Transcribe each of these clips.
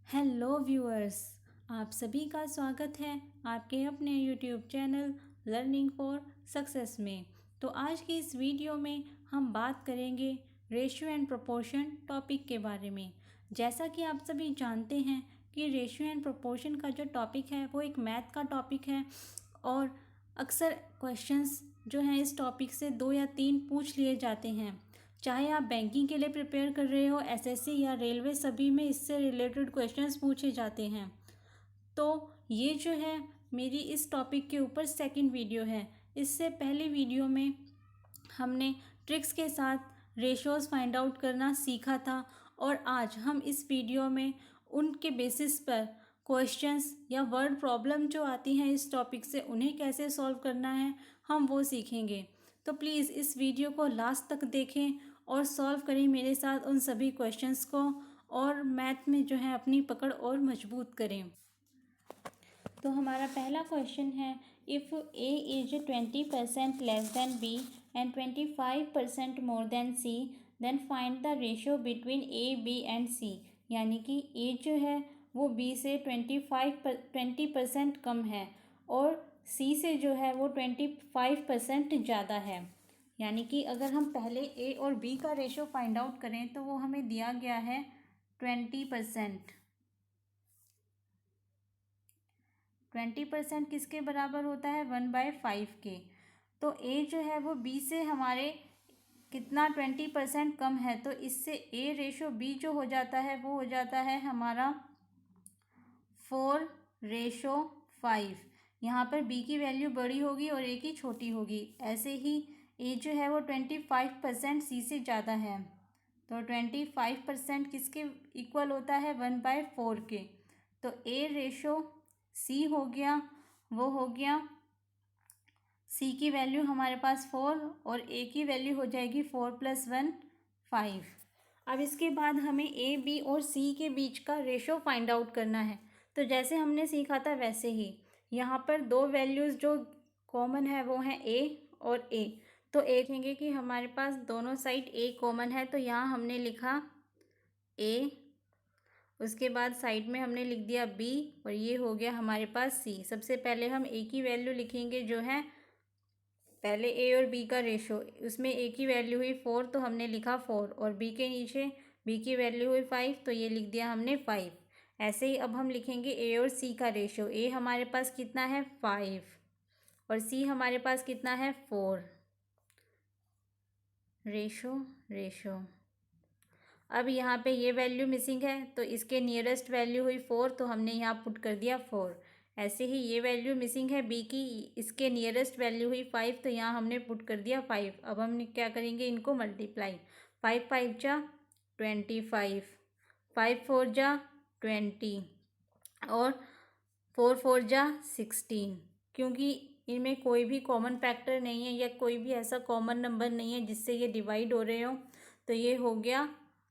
Hello viewers, आप सभी का स्वागत है आपके अपने YouTube channel learning for success में। तो आज की इस वीडियो में हम बात करेंगे रेशियो एंड प्रोपोर्शन टॉपिक के बारे में। जैसा कि आप सभी जानते हैं कि रेशियो एंड प्रोपोर्शन का जो टॉपिक है वो एक मैथ का टॉपिक है और अक्सर क्वेश्चंस जो हैं इस टॉपिक से 2 या 3 पूछ लिए जाते हैं। चाहे आप बैंकिंग के लिए प्रिपेयर कर रहे हो, एसएससी या रेलवे, सभी में इससे रिलेटेड क्वेश्चंस पूछे जाते हैं। तो ये जो है मेरी इस टॉपिक के ऊपर सेकंड वीडियो है। इससे पहले वीडियो में हमने ट्रिक्स के साथ रेशोज़ फाइंड आउट करना सीखा था और आज हम इस वीडियो में उनके बेसिस पर क्वेश्चंस या वर्ड प्रॉब्लम जो आती हैं इस टॉपिक से उन्हें कैसे सॉल्व करना है हम वो सीखेंगे। तो प्लीज़ इस वीडियो को लास्ट तक देखें और सॉल्व करें मेरे साथ उन सभी क्वेश्चंस को और मैथ में जो है अपनी पकड़ और मजबूत करें। तो हमारा पहला क्वेश्चन है, if A is 20% less than B and 25% more than C, then find the ratio between A B and C. यानी कि ए जो है वो बी से 20% कम है और सी से जो है वो 25% ज़्यादा है। यानी कि अगर हम पहले ए और बी का रेशियो फाइंड आउट करें तो वो हमें दिया गया है 20%। 20% किसके बराबर होता है? 1/5 के। तो ए जो है वो बी से हमारे कितना 20% कम है, तो इससे ए रेशो बी जो हो जाता है वो हो जाता है हमारा 4:5। यहाँ पर बी की वैल्यू बड़ी होगी और ए की छोटी होगी। ऐसे ही ए जो है वो 25% सी से ज़्यादा है, तो 25% किसके इक्वल होता है? 1/4 के। तो ए रेशो सी हो गया, वो हो गया, सी की वैल्यू हमारे पास 4 और ए की वैल्यू हो जाएगी 4 + 1 5। अब इसके बाद हमें ए बी और सी के बीच का रेशो फाइंड आउट करना है। तो जैसे हमने सीखा था वैसे ही यहाँ पर दो वैल्यूज़ जो कॉमन है वो हैं ए और ए। तो ए देखेंगे कि हमारे पास दोनों साइड ए कॉमन है, तो यहाँ हमने लिखा ए, उसके बाद साइड में हमने लिख दिया बी और ये हो गया हमारे पास सी। सबसे पहले हम ए की वैल्यू लिखेंगे जो है पहले ए और बी का रेशो, उसमें ए की वैल्यू हुई 4 तो हमने लिखा 4 और बी के नीचे बी की वैल्यू हुई 5 तो ये लिख दिया हमने 5। ऐसे ही अब हम लिखेंगे ए और सी का रेशो। ए हमारे पास कितना है? 5 और सी हमारे पास कितना है? 4। रेशो अब यहाँ पे ये वैल्यू मिसिंग है तो इसके नियरेस्ट वैल्यू हुई 4 तो हमने यहाँ पुट कर दिया 4। ऐसे ही ये वैल्यू मिसिंग है बी की, इसके नियरेस्ट वैल्यू हुई 5 तो यहाँ हमने पुट कर दिया 5। अब हम क्या करेंगे? इनको मल्टीप्लाई। 5 × 5 = 25, 5 × 4 = 20 और 4 × 4 = 16। क्योंकि इनमें कोई भी कॉमन फैक्टर नहीं है या कोई भी ऐसा कॉमन नंबर नहीं है जिससे ये डिवाइड हो रहे हो, तो ये हो गया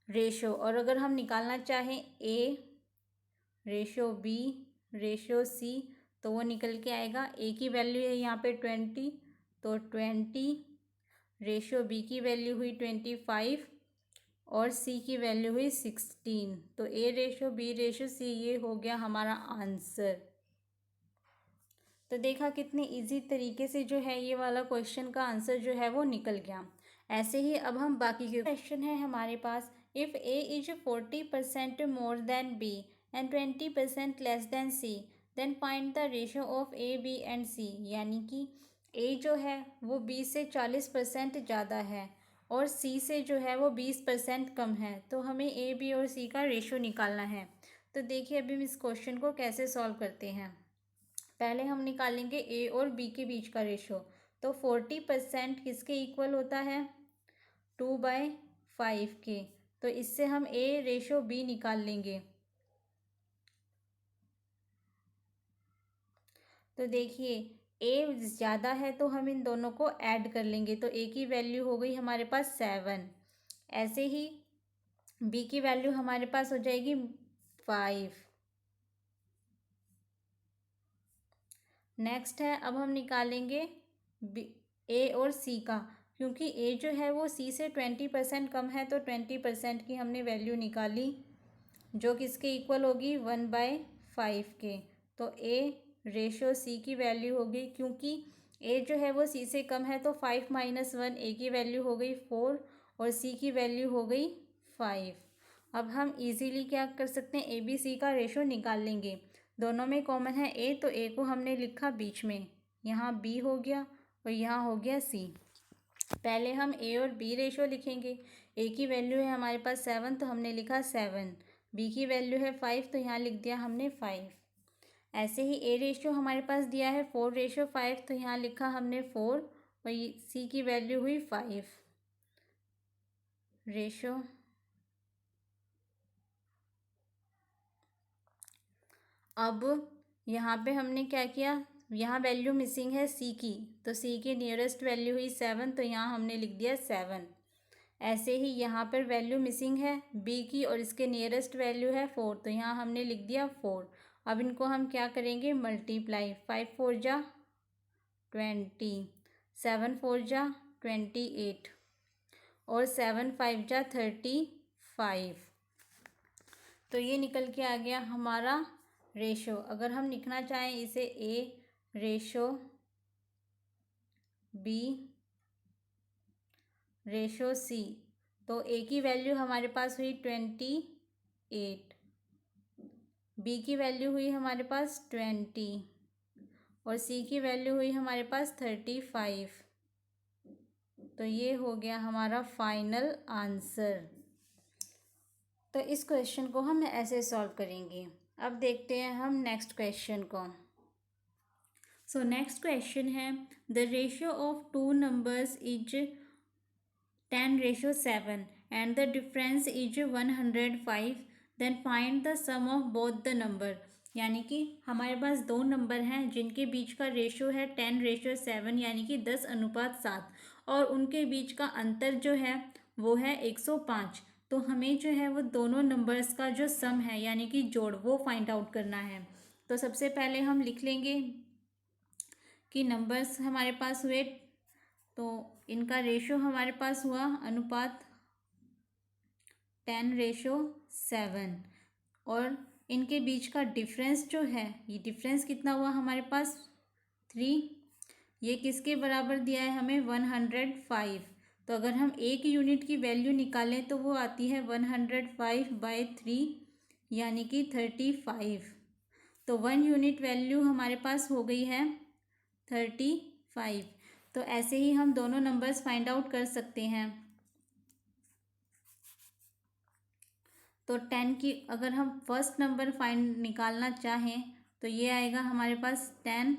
रेशो। और अगर हम निकालना चाहें ए रेशो बी रेशो सी तो वो निकल के आएगा। ए की वैल्यू है यहाँ पे 20 तो 20, रेशो बी की वैल्यू हुई 25 और सी की वैल्यू हुई 16। तो ए रेशो बी रेशो सी ये हो गया हमारा आंसर। तो देखा कितने इजी तरीके से जो है ये वाला क्वेश्चन का आंसर जो है वो निकल गया। ऐसे ही अब हम बाकी के क्वेश्चन है हमारे पास, if A is 40% more than B and 20% less than C, then find the ratio of A B and C. यानी कि ए जो है वो बी से 40% ज़्यादा है और सी से जो है वो 20% कम है, तो हमें ए बी और सी का रेशो निकालना है। तो देखिए अभी हम इस क्वेश्चन को कैसे सॉल्व करते हैं। पहले हम निकालेंगे ए और बी के बीच का रेशो। तो 40% किसके इक्वल होता है? 2/5 के। तो इससे हम ए रेशो बी निकाल लेंगे। तो देखिए ए ज़्यादा है तो हम इन दोनों को ऐड कर लेंगे, तो ए की वैल्यू हो गई हमारे पास 7। ऐसे ही बी की वैल्यू हमारे पास हो जाएगी 5। नेक्स्ट है अब हम निकालेंगे ए और सी का, क्योंकि ए जो है वो सी से 20% कम है तो 20% की हमने वैल्यू निकाली जो किसके इक्वल होगी 1/5 के। तो A/C की वैल्यू होगी, क्योंकि A जो है वो C से कम है तो 5 - 1 A की वैल्यू हो गई 4 और C की वैल्यू हो गई 5। अब हम इजीली क्या कर सकते हैं, ABC का रेशो निकाल लेंगे। दोनों में कॉमन है A, तो A को हमने लिखा बीच में, यहाँ B हो गया और यहाँ हो गया C। पहले हम A और B रेशो लिखेंगे। A की वैल्यू है हमारे पास 7, तो हमने लिखा 7। B की वैल्यू है 5, तो यहाँ लिख दिया हमने 5। ऐसे ही A रेशो हमारे पास दिया है 4/5, तो यहाँ लिखा हमने 4 और C की वैल्यू हुई 5 रेशो। अब यहाँ पे हमने क्या किया, यहाँ वैल्यू मिसिंग है C की, तो C की नियरेस्ट वैल्यू हुई 7, तो यहाँ हमने लिख दिया 7। ऐसे ही यहाँ पर वैल्यू मिसिंग है B की और इसके नियरेस्ट वैल्यू है 4, तो यहाँ हमने लिख दिया 4। अब इनको हम क्या करेंगे, मल्टीप्लाई। 5 4 जा 20, 7 4 जा 28 और 7 5 जा 35। तो ये निकल के आ गया हमारा रेशो। अगर हम लिखना चाहें इसे A/B/C, तो A की वैल्यू हमारे पास हुई 28, B की वैल्यू हुई हमारे पास 20 और C की वैल्यू हुई हमारे पास 35। तो ये हो गया हमारा फाइनल आंसर। तो इस क्वेश्चन को हम ऐसे सॉल्व करेंगे। अब देखते हैं हम नेक्स्ट क्वेश्चन को। सो नेक्स्ट क्वेश्चन है, the ratio of two numbers is 10/7 and the difference is 105, then find the sum of both the number. यानी कि हमारे पास दो नंबर हैं जिनके बीच का रेशियो है 10/7 यानी कि 10:7 और उनके बीच का अंतर जो है वो है 105। तो हमें जो है वो दोनों नंबर्स का जो सम है यानी कि जोड़, वो फाइंड आउट करना है। तो सबसे पहले हम लिख लेंगे कि नंबर्स हमारे पास हुए, तो इनका रेशो हमारे पास हुआ अनुपात 10/7 और इनके बीच का डिफरेंस जो है, ये डिफरेंस कितना हुआ हमारे पास 3। ये किसके बराबर दिया है हमें 105। तो अगर हम एक यूनिट की वैल्यू निकालें तो वो आती है 105/3 यानी कि 35। तो 1 यूनिट वैल्यू हमारे पास हो गई है 35। तो ऐसे ही हम दोनों नंबर्स फाइंड आउट कर सकते हैं। तो 10 की अगर हम फर्स्ट नंबर फाइंड निकालना चाहें तो ये आएगा हमारे पास 10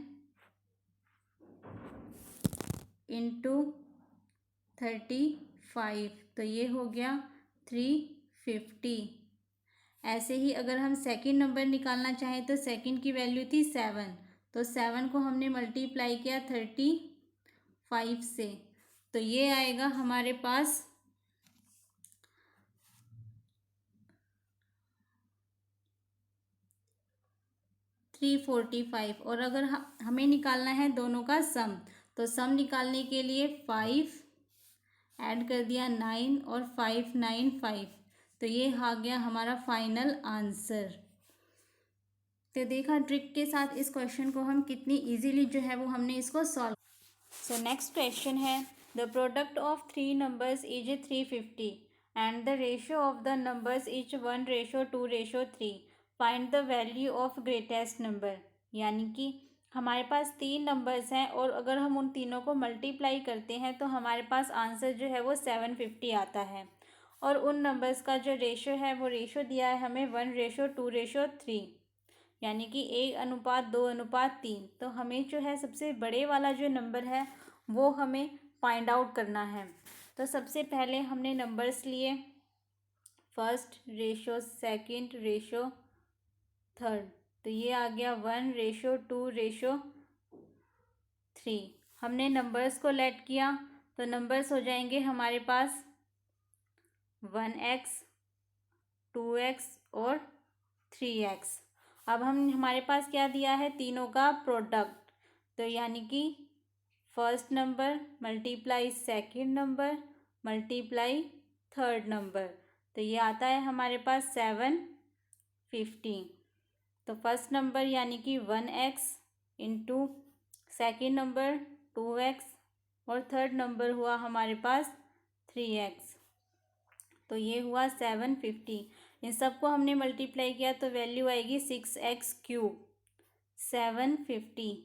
× 35, तो ये हो गया 350। ऐसे ही अगर हम सेकंड नंबर निकालना चाहें तो सेकंड की वैल्यू थी 7, तो 7 को हमने मल्टीप्लाई किया 35 से, तो ये आएगा हमारे पास 345। और अगर हमें निकालना है दोनों का सम, तो सम निकालने के लिए 5 ऐड कर दिया 9 और 5 9 5, तो ये आ गया हमारा फाइनल आंसर। तो देखा ट्रिक के साथ इस क्वेश्चन को हम कितनी इजीली जो है वो हमने इसको सॉल्व। सो नेक्स्ट क्वेश्चन है, the product of 3 numbers is 350 and the ratio of the numbers is 1:2:3, find the value of greatest number. यानी कि हमारे पास 3 नंबर्स हैं और अगर हम उन तीनों को मल्टीप्लाई करते हैं तो हमारे पास आंसर जो है वो 750 आता है। और उन नंबर्स का जो रेशो है वो रेशो दिया है हमें 1:2:3 यानी कि 1:2:3। तो हमें जो है सबसे बड़े वाला जो नंबर है वो हमें फाइंड आउट करना है। तो सबसे पहले हमने नंबर्स लिए, first ratio, second ratio, third, तो ये आ गया 1:2:3। हमने नंबर्स को लेट किया तो नंबर्स हो जाएंगे हमारे पास 1x 2x और 3x। अब हमारे पास क्या दिया है, तीनों का प्रोडक्ट, तो यानी कि first number multiply second number multiply third number, तो ये आता है हमारे पास 7 50। तो फर्स्ट नंबर यानी कि 1x into second number 2x और थर्ड नंबर हुआ हमारे पास 3x। तो ये हुआ 750। इन सबको हमने मल्टीप्लाई किया तो वैल्यू आएगी 6x³ 750।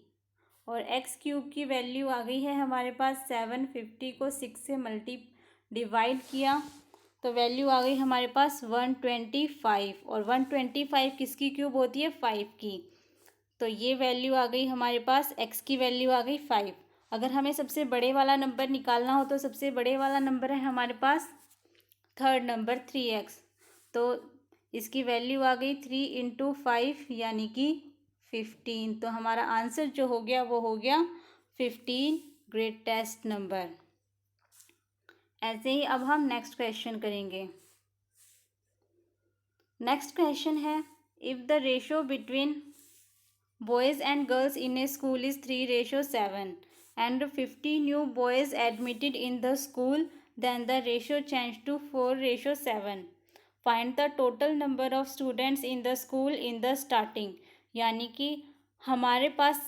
और x³ की वैल्यू आ गई है हमारे पास 750 को 6 से डिवाइड किया तो वैल्यू आ गई हमारे पास 125। और 125 किसकी क्यूब होती है? 5 की। तो ये वैल्यू आ गई हमारे पास, x की वैल्यू आ गई 5। अगर हमें सबसे बड़े वाला नंबर निकालना हो तो सबसे बड़े वाला नंबर है हमारे पास थर्ड नंबर 3x। तो इसकी वैल्यू आ गई 3 इंटू 5 यानी कि 15। तो हमारा आंसर जो हो गया वो हो गया 15 ग्रेटेस्ट नंबर। ऐसे ही अब हम नेक्स्ट क्वेश्चन करेंगे। नेक्स्ट क्वेश्चन है, if the ratio between boys and girls in A school is 3:7 and 50 new boys admitted in the school, then the ratio changed to 4:7. Find the total number of students in the school in the starting। यानी कि हमारे पास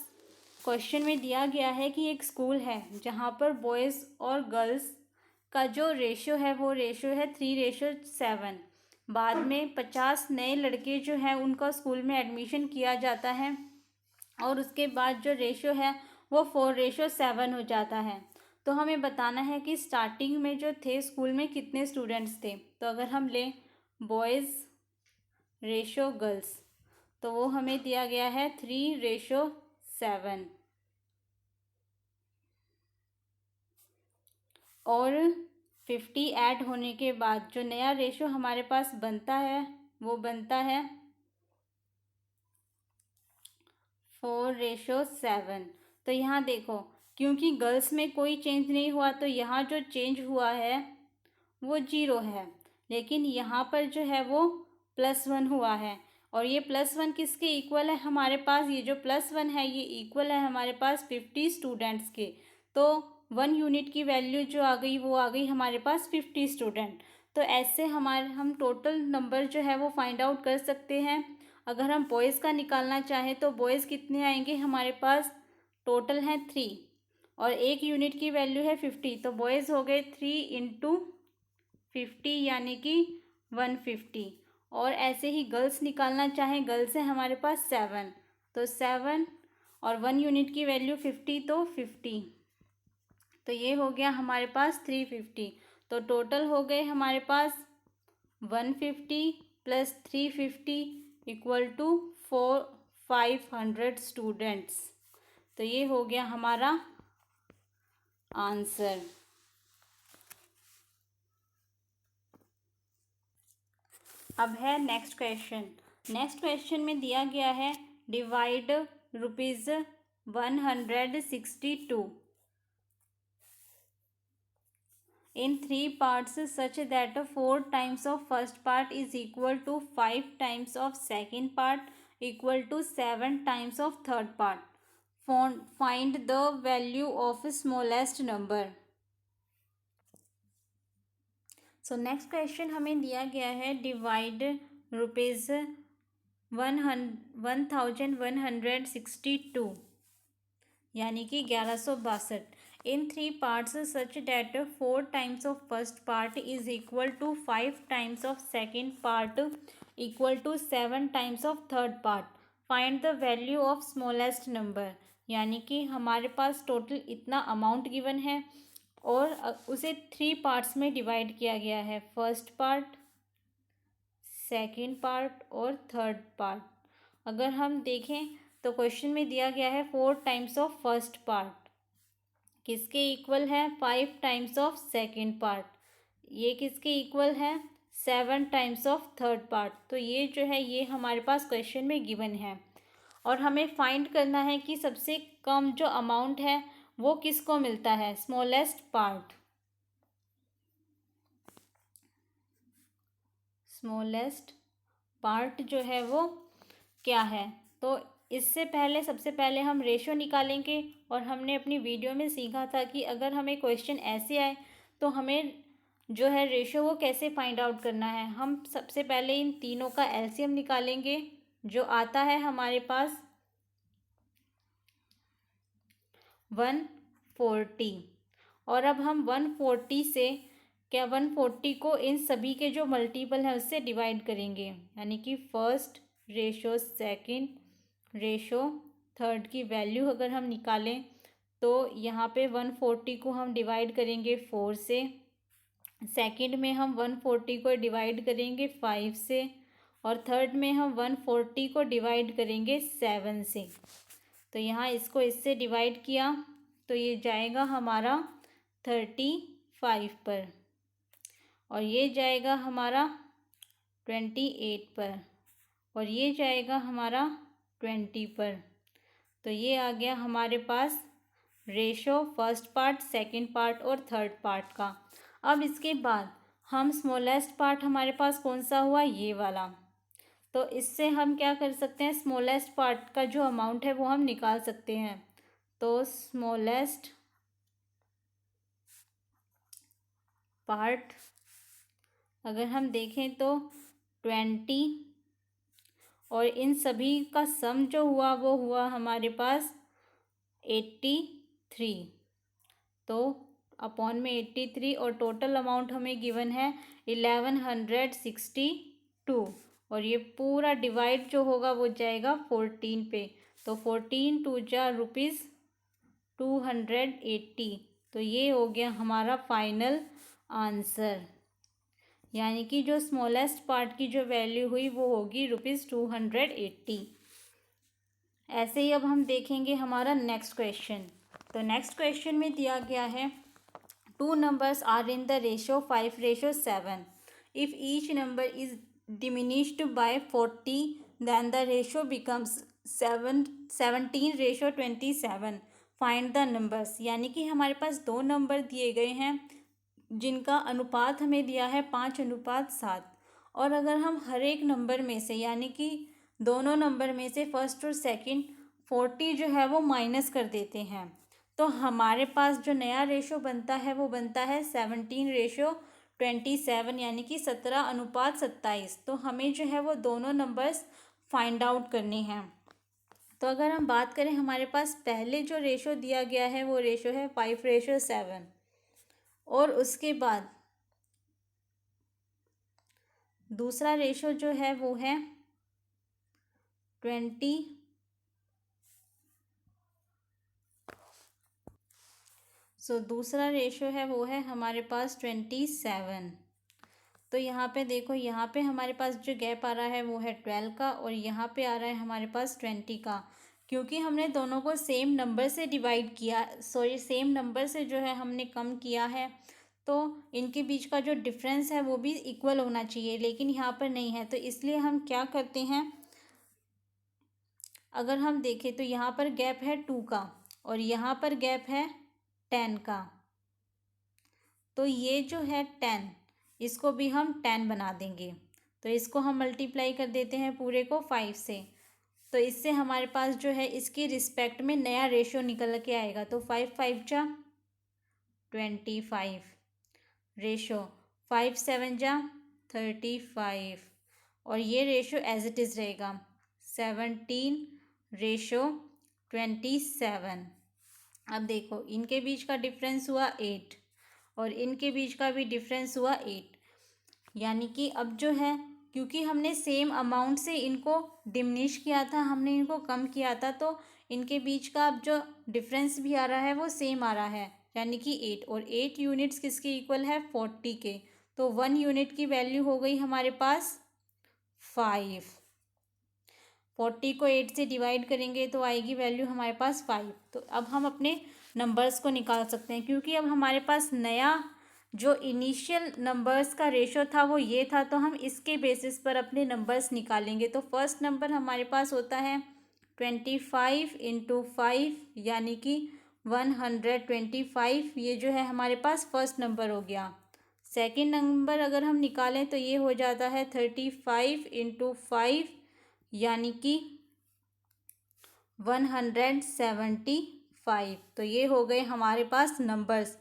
question में दिया गया है कि एक school है जहाँ पर बॉयज़ और गर्ल्स का जो रेशियो है वो रेशियो है 3:7। बाद में 50 नए लड़के जो हैं उनका स्कूल में एडमिशन किया जाता है और उसके बाद जो रेशियो है वो 4:7 हो जाता है। तो हमें बताना है कि स्टार्टिंग में जो थे स्कूल में कितने स्टूडेंट्स थे। तो अगर हम लें बॉयज़ रेशियो गर्ल्स तो वो हमें दिया गया है 3:7। और 50 ऐड होने के बाद जो नया रेशियो हमारे पास बनता है वो बनता है 4:7। तो यहाँ देखो, क्योंकि गर्ल्स में कोई चेंज नहीं हुआ तो यहाँ जो चेंज हुआ है वो 0 है, लेकिन यहाँ पर जो है वो +1 हुआ है। और ये +1 किसके इक्वल है हमारे पास? ये जो +1 है ये इक्वल है हमारे पास 50 स्टूडेंट्स के। तो 1 यूनिट की वैल्यू जो आ गई वो आ गई हमारे पास 50 स्टूडेंट। तो ऐसे हम टोटल नंबर जो है वो फाइंड आउट कर सकते हैं। अगर हम बॉयज़ का निकालना चाहें तो बॉयज़ कितने आएंगे हमारे पास? टोटल हैं 3 और एक यूनिट की वैल्यू है 50। तो बॉयज़ हो गए 3 इंटू 50 यानी कि 150। और ऐसे ही गर्ल्स निकालना चाहें, गर्ल्स है हमारे पास 7। तो 7 और 1 यूनिट की वैल्यू 50 तो 50। तो ये हो गया हमारे पास 350। तो टोटल हो गए हमारे पास 150 + 350 इक्वल टू 500 स्टूडेंट्स। तो ये हो गया हमारा आंसर। अब है नेक्स्ट क्वेश्चन। नेक्स्ट क्वेश्चन में दिया गया है divide ₹162 in 3 parts such that 4 times of first part is equal to 5 times of second part equal to 7 times of third part. Find the value of smallest number. So next question हमें दिया गया है divide ₹1162 यानी कि 1162 in 3 parts such that 4 times of first part is equal to 5 times of second part equal to 7 times of third part. Find the value of smallest number। यानी कि हमारे पास टोटल इतना अमाउंट गिवन है और उसे 3 पार्ट्स में divide किया गया है, फर्स्ट पार्ट, सेकेंड पार्ट और थर्ड पार्ट। अगर हम देखें तो क्वेश्चन में दिया गया है 4 टाइम्स ऑफ फर्स्ट पार्ट किसके इक्वल है? 5 टाइम्स ऑफ सेकेंड पार्ट। ये किसके इक्वल है? 7 टाइम्स ऑफ थर्ड पार्ट। तो ये जो है ये हमारे पास क्वेश्चन में गिवन है और हमें फाइंड करना है कि सबसे कम जो अमाउंट है वो किसको मिलता है? Smallest part. स्मॉलेस्ट पार्ट जो है वो क्या है? तो इससे पहले सबसे पहले हम रेशो निकालेंगे और हमने अपनी वीडियो में सीखा था कि अगर हमें क्वेश्चन ऐसे आए तो हमें जो है रेशो वो कैसे फाइंड आउट करना है। हम सबसे पहले इन तीनों का एलसीएम निकालेंगे, जो आता है हमारे पास 140। और अब हम 140 से 140 को इन सभी के जो मल्टीपल है उससे डिवाइड करेंगे, यानी कि first ratio second ratio third की वैल्यू अगर हम निकालें तो यहाँ पे 140 को हम डिवाइड करेंगे 4 से, सेकंड में हम 140 को डिवाइड करेंगे 5 से, और थर्ड में हम 140 को डिवाइड करेंगे 7 से। तो यहाँ इसको इससे डिवाइड किया तो ये जाएगा हमारा 35 पर, और ये जाएगा हमारा 28 पर, और ये जाएगा हमारा 20 पर। तो ये आ गया हमारे पास ratio first part, second part और थर्ड पार्ट का। अब इसके बाद हम स्मॉलेस्ट पार्ट हमारे पास कौन सा हुआ, ये वाला। तो इससे हम क्या कर सकते हैं, स्मॉलेस्ट पार्ट का जो अमाउंट है वो हम निकाल सकते हैं। तो स्मॉलेस्ट पार्ट अगर हम देखें तो 20, और इन सभी का सम जो हुआ वो हुआ हमारे पास 83। तो अपॉन में 83, और टोटल अमाउंट हमें गिवन है 1162, और ये पूरा डिवाइड जो होगा वो जाएगा 14 पे। तो 14 टू जा रुपीज़ 280। तो ये हो गया हमारा फाइनल आंसर, यानी कि जो स्मॉलेस्ट पार्ट की जो वैल्यू हुई वो होगी ₹280। ऐसे ही अब हम देखेंगे हमारा नेक्स्ट क्वेश्चन। तो नेक्स्ट क्वेश्चन में दिया गया है 2 numbers are in the ratio 5:7. If each number is diminished by 40, then the ratio becomes 17:27. Find the numbers। यानी कि हमारे पास दो नंबर दिए गए हैं जिनका अनुपात हमें दिया है 5:7, और अगर हम हर एक नंबर में से, यानी कि दोनों नंबर में से फर्स्ट और सेकंड 40 जो है वो माइनस कर देते हैं, तो हमारे पास जो नया रेशो बनता है वो बनता है 17:27, यानी कि 17:27। तो हमें जो है वो दोनों नंबर्स फाइंड आउट करने हैं। तो अगर हम बात करें, हमारे पास पहले जो रेशो दिया गया है वो रेशो है 5:7, और उसके बाद दूसरा रेशो जो है वो है 20। दूसरा रेशो है वो है हमारे पास 27। तो यहाँ पे देखो, यहाँ पे हमारे पास जो गैप आ रहा है वो है 12 का, और यहाँ पे आ रहा है हमारे पास 20 का। क्योंकि हमने दोनों को सेम नंबर से डिवाइड किया, सेम नंबर से जो है हमने कम किया है, तो इनके बीच का जो डिफरेंस है वो भी इक्वल होना चाहिए, लेकिन यहाँ पर नहीं है। तो इसलिए हम क्या करते हैं, अगर हम देखें तो यहाँ पर गैप है 2 का, और यहाँ पर गैप है 10 का। तो ये जो है 10, इसको भी हम 10 बना देंगे। तो इसको हम मल्टीप्लाई कर देते हैं पूरे को 5 से। तो इससे हमारे पास जो है इसकी रिस्पेक्ट में नया रेशो निकल के आएगा। तो 5 जा 25, रेशो 5 7 जा 35, और ये रेशो एज इट इज़ रहेगा 17:27। अब देखो, इनके बीच का डिफरेंस हुआ 8, और इनके बीच का भी डिफरेंस हुआ 8, यानी कि अब जो है, क्योंकि हमने सेम अमाउंट से इनको डिमिनिश किया था, हमने इनको कम किया था, तो इनके बीच का अब जो डिफरेंस भी आ रहा है वो सेम आ रहा है, यानी कि 8। और 8 यूनिट्स किसके इक्वल है, 40 के। तो 1 यूनिट की वैल्यू हो गई हमारे पास 5। 40 को 8 से डिवाइड करेंगे तो आएगी वैल्यू हमारे पास 5। तो अब हम अपने नंबर्स को निकाल सकते हैं, क्योंकि अब हमारे पास नया जो इनिशियल नंबर्स का रेशो था वो ये था, तो हम इसके बेसिस पर अपने नंबर्स निकालेंगे। तो फर्स्ट नंबर हमारे पास होता है 25 × 5, यानी कि 125। ये जो है हमारे पास फर्स्ट नंबर हो गया। सेकंड नंबर अगर हम निकालें तो ये हो जाता है 35 × 5, यानी कि 175। तो ये हो गए हमारे पास नंबर्स।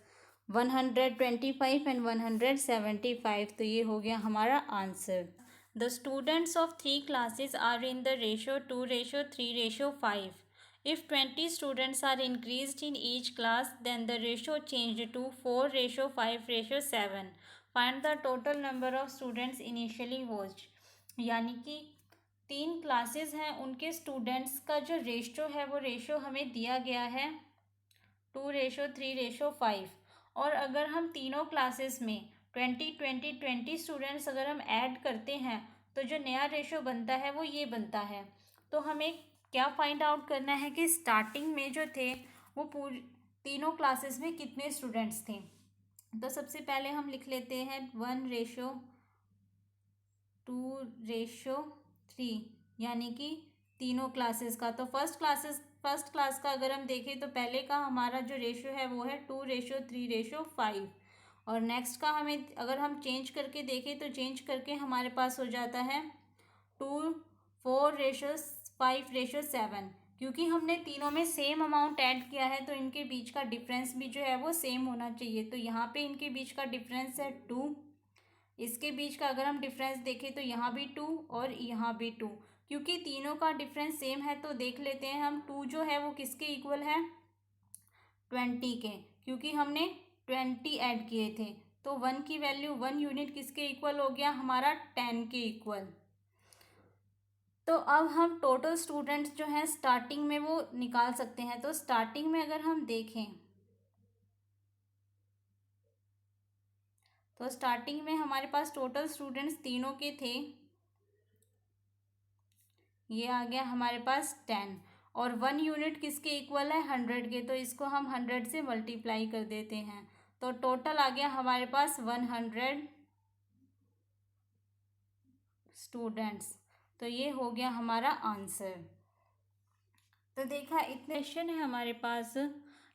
125 एंड 175। तो ये हो गया हमारा आंसर। The students of 3 classes are in the ratio 2:3:5। If 20 students are increased in each class, then the ratio changed to 4:5:7. Find the total number of students initially was। यानी कि 3 क्लासेस हैं, उनके स्टूडेंट्स का जो रेशो है वो ratio हमें दिया गया है 2:3:5। और अगर हम तीनों क्लासेस में 20 स्टूडेंट्स अगर हम ऐड करते हैं तो जो नया रेशो बनता है वो ये बनता है। तो हमें क्या फाइंड आउट करना है कि स्टार्टिंग में जो थे वो पूरी तीनों क्लासेस में कितने स्टूडेंट्स थे। तो सबसे पहले हम लिख लेते हैं 1:2:3, यानी कि तीनों क्लासेस का। तो फर्स्ट क्लास का अगर हम देखें तो पहले का हमारा जो रेशो है वो है 2:3:5। और नेक्स्ट का हमें अगर हम चेंज करके देखें तो चेंज करके हमारे पास हो जाता है 4:5:7। क्योंकि हमने तीनों में सेम अमाउंट ऐड किया है तो इनके बीच का डिफरेंस भी जो है वो सेम होना चाहिए। तो यहाँ पे इनके बीच का डिफरेंस है 2। इसके बीच का अगर हम डिफरेंस देखें तो यहाँ भी 2 और यहाँ भी 2। क्योंकि तीनों का डिफरेंस सेम है तो देख लेते हैं हम 2 जो है वो किसके इक्वल है 20 के, क्योंकि हमने 20 ऐड किए थे। तो 1 की वैल्यू 1 यूनिट किसके इक्वल हो गया हमारा 10 के इक्वल। तो अब हम टोटल स्टूडेंट्स जो हैं स्टार्टिंग में वो निकाल सकते हैं। तो स्टार्टिंग में अगर हम देखें तो स्टार्टिंग में हमारे पास टोटल स्टूडेंट्स तीनों के थे, ये आ गया हमारे पास 10। और 1 यूनिट किसके इक्वल है 100 के, तो इसको हम 100 से मल्टीप्लाई कर देते हैं। तो टोटल आ गया हमारे पास 100 स्टूडेंट्स। तो ये हो गया हमारा आंसर। तो देखा इतने क्वेश्चन है हमारे पास।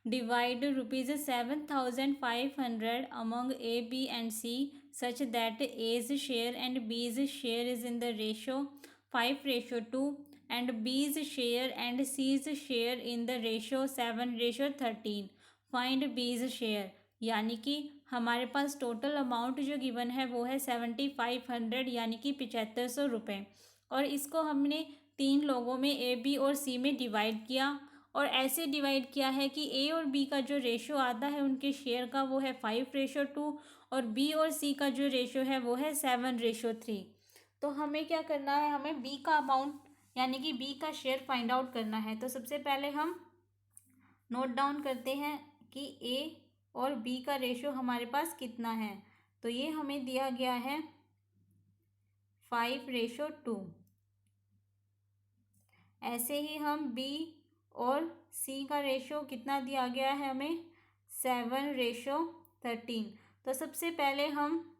Divide ₹7,500 among A B and C such that A's share and B's share is in the ratio 5:2 and B's share and C's share in the ratio 7:13। Find B's share. यानी कि हमारे पास टोटल अमाउंट जो given है वो है 7,500 यानी कि 7500 रुपये। और इसको हमने 3 लोगों में ए बी और सी में डिवाइड किया। और ऐसे डिवाइड किया है कि ए और बी का जो रेशो आता है उनके शेयर का वो है 5:2 और बी और सी का जो रेशो है वो है 7:3। तो हमें क्या करना है, हमें बी का अमाउंट यानी कि बी का शेयर फाइंड आउट करना है। तो सबसे पहले हम नोट डाउन करते हैं कि ए और बी का रेशो हमारे पास कितना है। तो ये हमें दिया गया है 5:2। ऐसे ही हम बी और सी का रेशो कितना दिया गया है हमें 7:13। तो सबसे पहले हम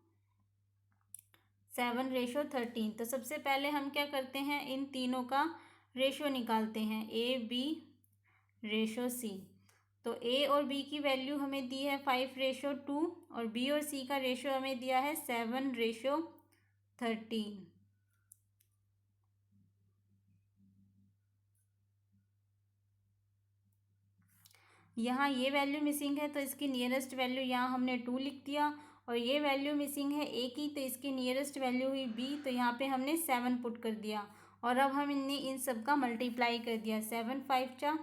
7:13। तो सबसे पहले हम क्या करते हैं, इन तीनों का रेशो निकालते हैं, ए बी रेशो सी। तो ए और बी की वैल्यू हमें दी है 5:2 और बी और सी का रेशो हमें दिया है 7:13। यहाँ ये वैल्यू मिसिंग है तो इसकी नियरेस्ट वैल्यू यहाँ हमने 2 लिख दिया। और ये वैल्यू मिसिंग है ए की तो इसकी नियरेस्ट वैल्यू हुई बी, तो यहाँ पे हमने 7 पुट कर दिया। और अब हमने इन सब का मल्टीप्लाई कर दिया। 7 5 जा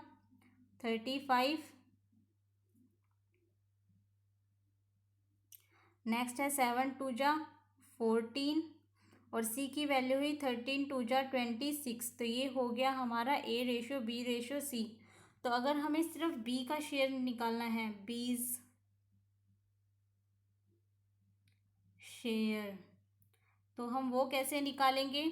35, नेक्स्ट है 7 2 जा 14 और सी की वैल्यू हुई 13 2 जा 26। तो ये हो गया हमारा ए रेशो बी रेशो सी। तो अगर हमें सिर्फ बी का शेयर निकालना है, बीज शेयर, तो हम वो कैसे निकालेंगे।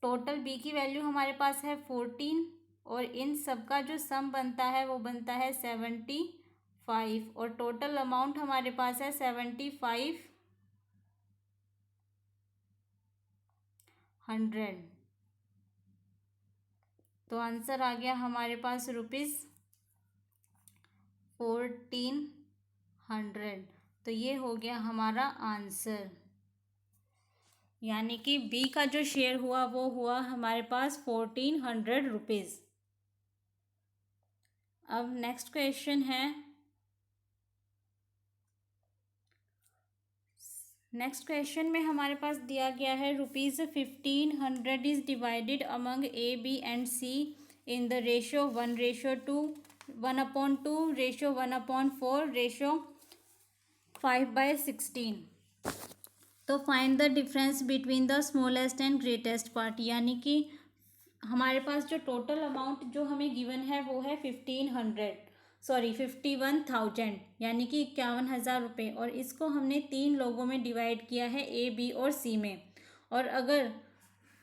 टोटल बी की वैल्यू हमारे पास है 14 और इन सब का जो सम बनता है वो बनता है 75 और टोटल अमाउंट हमारे पास है 7,500। तो आंसर आ गया हमारे पास ₹1,400। तो ये हो गया हमारा आंसर, यानी कि बी का जो शेयर हुआ वो हुआ हमारे पास ₹1,400। अब नेक्स्ट क्वेश्चन है नेक्स्ट क्वेश्चन में हमारे पास दिया गया है ₹1500 is divided among A B and C in the ratio 1:2, 1/2, ratio 1/4, ratio 5/16। तो find the difference between the smallest and greatest part, यानी कि हमारे पास जो टोटल अमाउंट जो हमें गिवन है वो है 51,000, यानी कि 51,000 रुपये, और इसको हमने 3 लोगों में डिवाइड किया है, ए बी और सी में। और अगर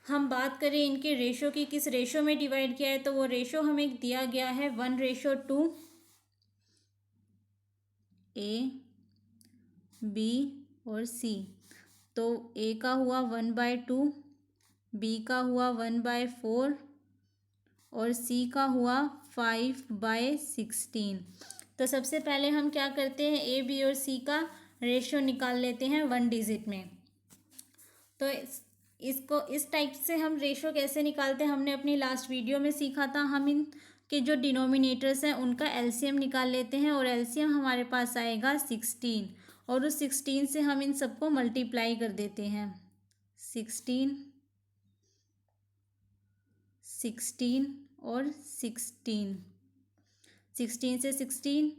हम बात करें इनके रेशो की, किस रेशो में डिवाइड किया है, तो वो रेशो हमें दिया गया है 1:2, ए बी और सी। तो ए का हुआ 1/2, बी का हुआ 1/4 और सी का हुआ 5/16। तो सबसे पहले हम क्या करते हैं, ए बी और सी का रेशो निकाल लेते हैं 1 डिजिट में। तो इसको इस टाइप से हम रेशो कैसे निकालते हैं, हमने अपनी लास्ट वीडियो में सीखा था। हम इन के जो डिनोमिनेटर्स हैं उनका एलसीएम निकाल लेते हैं, और एलसीएम हमारे पास आएगा 16, और उस 16 से हम इन सबको मल्टीप्लाई कर देते हैं। 16 और 16 से 16,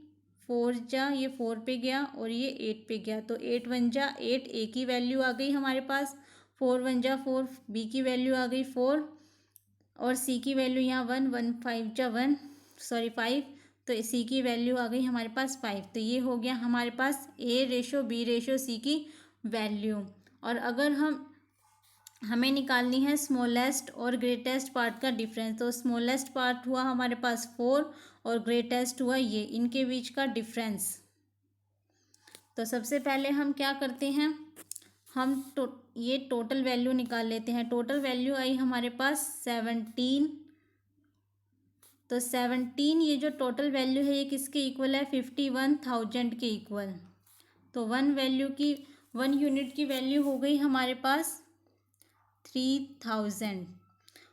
4 जा, ये 4 पे गया और ये 8 पे गया, तो 8 1 जा 8, ए की वैल्यू आ गई हमारे पास, 4 1 जा 4, बी की वैल्यू आ गई 4, और सी की वैल्यू यहाँ 1 1 5 जा 5, तो सी की वैल्यू आ गई हमारे पास 5। तो ये हो गया हमारे पास ए रेशो बी रेशो सी की वैल्यू। और अगर हमें निकालनी है स्मॉलेस्ट और ग्रेटेस्ट पार्ट का डिफरेंस, तो स्मॉलेस्ट पार्ट हुआ हमारे पास 4 और ग्रेटेस्ट हुआ ये, इनके बीच का डिफरेंस। तो सबसे पहले हम क्या करते हैं, हम ये टोटल वैल्यू निकाल लेते हैं। टोटल वैल्यू आई हमारे पास 17। तो 17 ये जो टोटल वैल्यू है ये किसके इक्वल है, 51,000 के इक्वल। तो 1 यूनिट की वैल्यू हो गई हमारे पास 3000,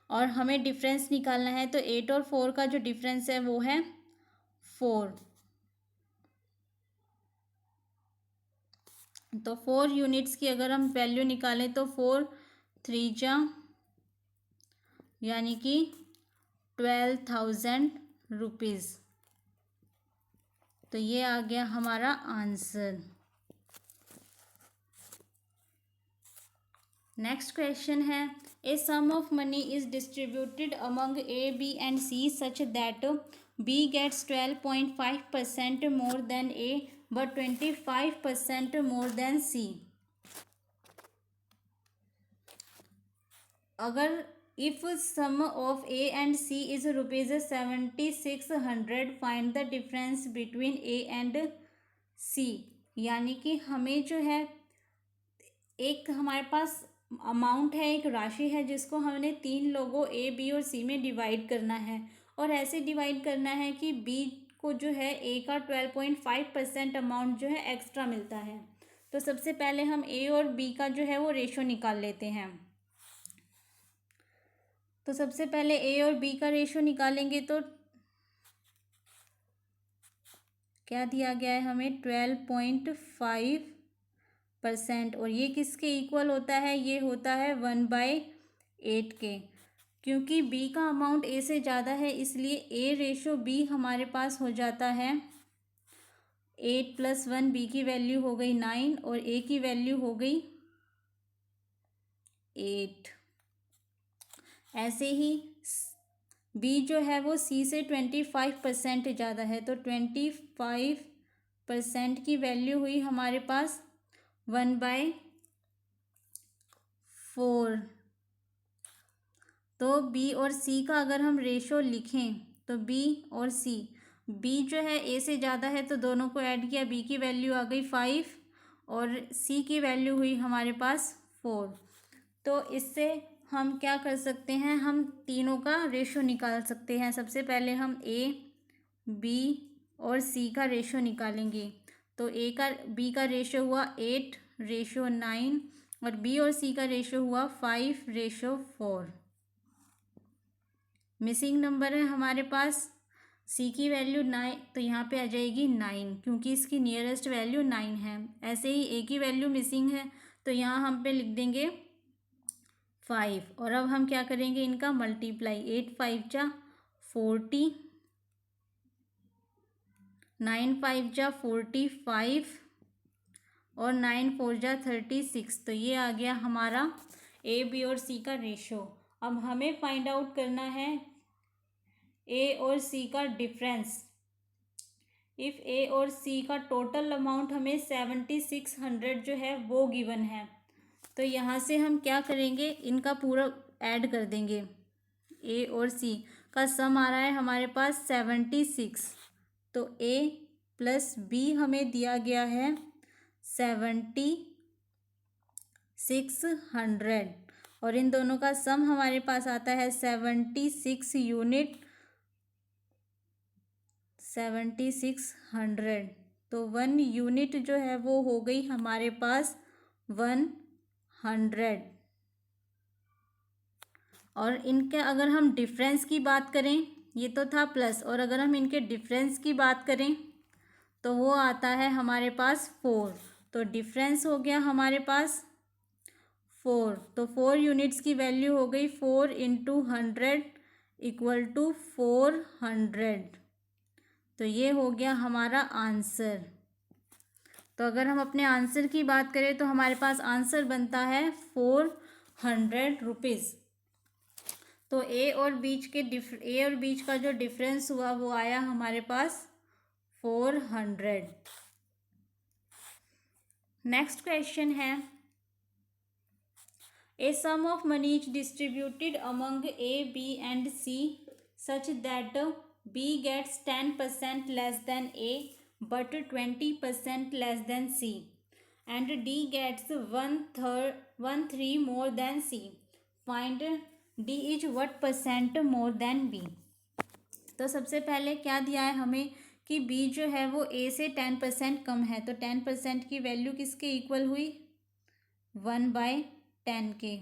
और हमें डिफरेंस निकालना है, तो 8 और 4 का जो डिफरेंस है वो है 4। तो 4 यूनिट्स की अगर हम वैल्यू निकालें तो 4 3 जा, यानी कि 12,000 रुपीज़। तो ये आ गया हमारा आंसर। नेक्स्ट क्वेश्चन है, a sum of money is distributed among A B and C such that B gets 12.5% more than A but 25% more than C. अगर if sum of A and C is ₹7600, find the difference between A and C. यानी कि हमें जो है एक हमारे पास amount है, एक राशि है जिसको हमने 3 लोगों ए बी और सी में डिवाइड करना है, और ऐसे डिवाइड करना है कि बी को जो है ए का 12.5% अमाउंट जो है एक्स्ट्रा मिलता है। तो सबसे पहले हम ए और बी का जो है वो रेशो निकाल लेते हैं। तो सबसे पहले ए और बी का रेशो निकालेंगे, तो क्या दिया गया है हमें, 12.5%, और ये किसके इक्वल होता है, ये होता है 1/8 के। क्योंकि बी का अमाउंट ए से ज़्यादा है, इसलिए ए रेशो बी हमारे पास हो जाता है 8 + 1, बी की वैल्यू हो गई 9 और ए की वैल्यू हो गई 8। ऐसे ही बी जो है वो सी से 25% ज़्यादा है, तो 25% की वैल्यू हुई हमारे पास 1/4। तो बी और सी का अगर हम रेशो लिखें, तो बी और सी, बी जो है ए से ज़्यादा है तो दोनों को ऐड किया, बी की वैल्यू आ गई 5 और सी की वैल्यू हुई हमारे पास 4। तो इससे हम क्या कर सकते हैं, हम तीनों का रेशो निकाल सकते हैं। सबसे पहले हम ए बी और सी का रेशो निकालेंगे। तो बी का रेशो हुआ 8:9 और बी और सी का रेशो हुआ 5:4। मिसिंग नंबर है हमारे पास, सी की वैल्यू 9, तो यहाँ पे आ जाएगी 9 क्योंकि इसकी नियरेस्ट वैल्यू 9 है। ऐसे ही ए की वैल्यू मिसिंग है, तो यहाँ हम पे लिख देंगे 5 और अब हम क्या करेंगे इनका मल्टीप्लाई। 8 5 जा 40, 9 5 जा 45 और 9 4 जा 36। तो ये आ गया हमारा ए बी और सी का रेशो। अब हमें फाइंड आउट करना है ए और सी का डिफरेंस। इफ़ ए और सी का टोटल अमाउंट हमें 7600 जो है वो गिवन है, तो यहाँ से हम क्या करेंगे इनका पूरा ऐड कर देंगे। ए और सी का सम आ रहा है हमारे पास 76, तो ए प्लस बी हमें दिया गया है 7600 और इन दोनों का सम हमारे पास आता है 76 यूनिट 7600। तो 1 यूनिट जो है वो हो गई हमारे पास 100। और इनके अगर हम डिफरेंस की बात करें, ये तो था प्लस, और अगर हम इनके डिफरेंस की बात करें तो वो आता है हमारे पास 4। तो डिफरेंस हो गया हमारे पास 4, तो 4 यूनिट्स की वैल्यू हो गई 4 इंटू 100 इक्वल टू 400। तो ये हो गया हमारा आंसर। तो अगर हम अपने आंसर की बात करें तो हमारे पास आंसर बनता है 400 रुपीज़। तो ए और बीच का जो डिफरेंस हुआ वो आया हमारे पास 400। नेक्स्ट क्वेश्चन है, a sum of money is distributed among A B and C such that B gets 10% less than A but 20% less than C and D gets 1/3 more than C. Find D is what percent more than B. तो सबसे पहले क्या दिया है हमें कि B जो है वो ए से 10% कम है, तो 10% की वैल्यू किसके इक्वल हुई 1/10 के।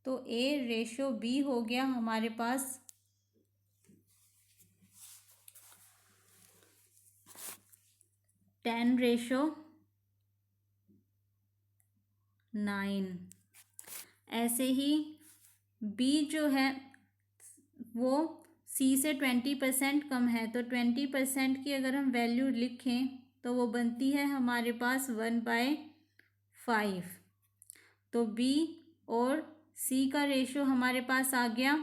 तो ए रेशो बी हो गया हमारे पास 10/9। ऐसे ही बी जो है वो सी से 20% कम है, तो 20% की अगर हम वैल्यू लिखें तो वो बनती है हमारे पास 1/5। तो बी और सी का रेशो हमारे पास आ गया,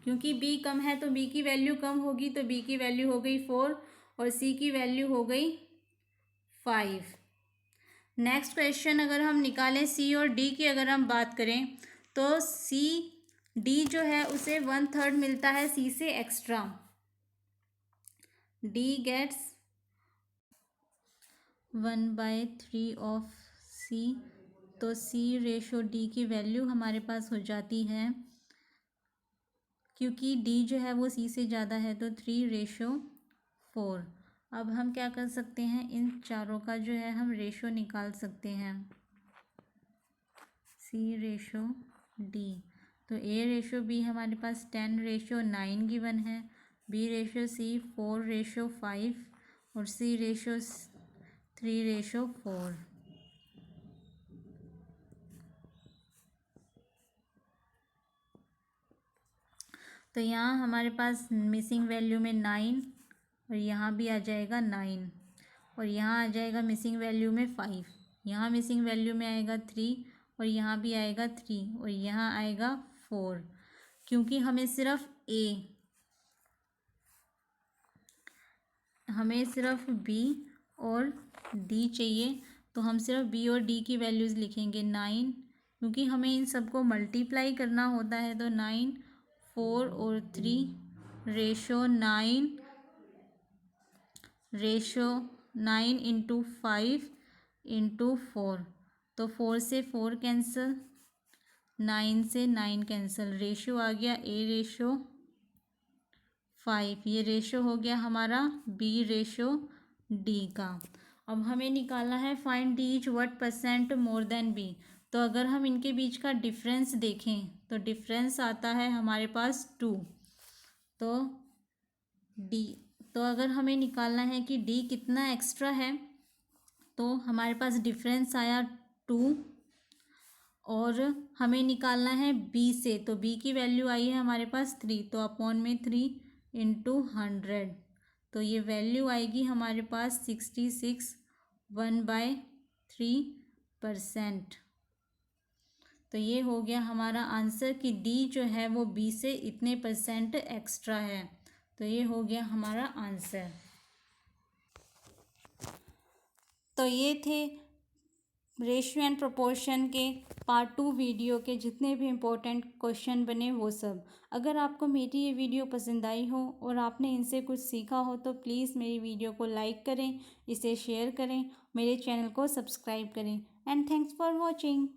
क्योंकि बी कम है तो बी की वैल्यू कम होगी, तो बी की वैल्यू हो गई 4 और सी की वैल्यू हो गई 5। नेक्स्ट क्वेश्चन अगर हम निकालें सी और डी की अगर हम बात करें तो डी जो है उसे 1/3 मिलता है सी से एक्स्ट्रा। डी गेट्स 1/3 ऑफ सी। तो सी रेशो डी की वैल्यू हमारे पास हो जाती है, क्योंकि डी जो है वो सी से ज़्यादा है, तो 3/4। अब हम क्या कर सकते हैं, इन चारों का जो है हम रेशो निकाल सकते हैं। सी रेशो डी, तो ए रेशो बी हमारे पास 10/9 गिवन है, बी रेशो सी 4/5 और सी रेशो 3/4। तो यहाँ हमारे पास मिसिंग वैल्यू में 9 और यहाँ भी आ जाएगा 9 और यहाँ आ जाएगा मिसिंग वैल्यू में 5। यहाँ मिसिंग वैल्यू में आएगा 3 और यहाँ भी आएगा 3 और यहाँ आएगा 4। क्योंकि हमें सिर्फ बी और डी चाहिए, तो हम सिर्फ बी और डी की वैल्यूज़ लिखेंगे 9, क्योंकि हमें इन सबको मल्टीप्लाई करना होता है। तो 9 4 और 3/9 इंटू 5 इंटू 4। तो 4 से 4 कैंसिल, 9 से 9 कैंसिल, रेशो आ गया A/5। ये रेशो हो गया हमारा B/D का। अब हमें निकालना है find D is what percent more than B. तो अगर हम इनके बीच का डिफरेंस देखें तो डिफरेंस आता है हमारे पास 2। तो अगर हमें निकालना है कि डी कितना एक्स्ट्रा है, तो हमारे पास डिफरेंस आया 2 और हमें निकालना है बी से, तो बी की वैल्यू आई है हमारे पास 3, तो अपॉन में 3 इंटू 100, तो ये वैल्यू आएगी हमारे पास 66 1/3%। तो ये हो गया हमारा आंसर कि डी जो है वो बी से इतने % एक्स्ट्रा है। तो ये हो गया हमारा आंसर। तो ये थे रेशियो एंड प्रोपोर्शन के पार्ट 2 वीडियो के जितने भी इम्पोर्टेंट क्वेश्चन बने वो सब। अगर आपको मेरी ये वीडियो पसंद आई हो और आपने इनसे कुछ सीखा हो तो प्लीज़ मेरी वीडियो को लाइक करें, इसे शेयर करें, मेरे चैनल को सब्सक्राइब करें। And thanks for watching.